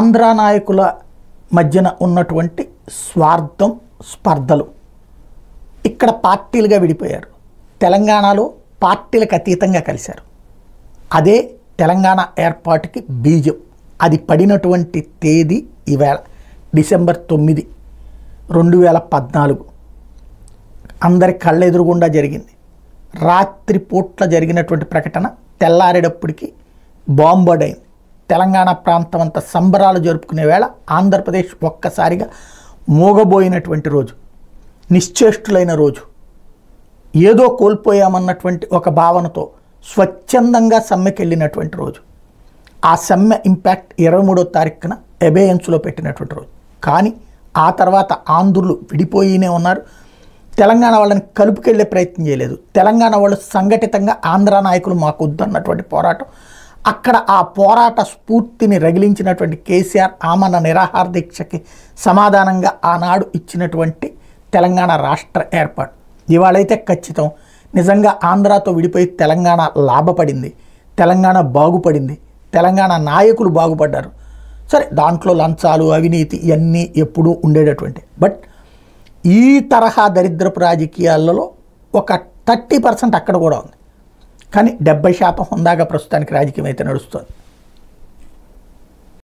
ఆంధ్ర నాయకుల మధ్యన ఉన్నటువంటి స్వార్థం, స్పర్ధలు ఇక్కడ పార్టీలుగా విడిపోయారు. తెలంగాణలో పార్టీలకు అతీతంగా కలిశారు. అదే తెలంగాణ ఏర్పాటుకి బీజం. అది పడినటువంటి తేదీ ఈవేళ డిసెంబర్ 9, 2014 అందరి కళ్ళెదురుగుండా జరిగింది. రాత్రి పూట్ల జరిగినటువంటి ప్రకటన తెల్లారేటప్పటికి బాంబర్డైంది. తెలంగాణ ప్రాంతం అంతా సంబరాలు జరుపుకునే వేళ ఆంధ్రప్రదేశ్ ఒక్కసారిగా మూగబోయినటువంటి రోజు, నిశ్చేష్టులైన రోజు, ఏదో కోల్పోయామన్నటువంటి ఒక భావనతో స్వచ్ఛందంగా సమ్మెకెళ్ళినటువంటి రోజు. ఆ సమ్మె ఇంపాక్ట్ 23వ తారీఖున అబేయన్స్లో పెట్టినటువంటి రోజు. కానీ ఆ తర్వాత ఆంధ్రులు విడిపోయినే ఉన్నారు. తెలంగాణ వాళ్ళని కలుపుకెళ్లే ప్రయత్నం చేయలేదు. తెలంగాణ వాళ్ళు సంఘటితంగా ఆంధ్ర నాయకులు మాకు వద్దన్నటువంటి పోరాటం. అక్కడ ఆ పోరాట స్ఫూర్తిని రగిలించినటువంటి కేసీఆర్ ఆమరణ నిరాహార దీక్షకి సమాధానంగా ఆనాడు ఇచ్చినటువంటి తెలంగాణ రాష్ట్ర ఏర్పాటు. ఇవాళైతే ఖచ్చితం నిజంగా ఆంధ్రాతో విడిపోయి తెలంగాణ లాభపడింది, తెలంగాణ బాగుపడింది, తెలంగాణ నాయకులు బాగుపడ్డారు. సరే, దాంట్లో లంచాలు, అవినీతి ఇవన్నీ ఎప్పుడూ ఉండేటటువంటి. బట్ ఈ తరహా దరిద్రపు రాజకీయాలలో ఒక 30% అక్కడ కూడా ఉంది. కానీ 70% హుందాగా ప్రస్తుతానికి రాజకీయం అయితే నడుస్తుంది.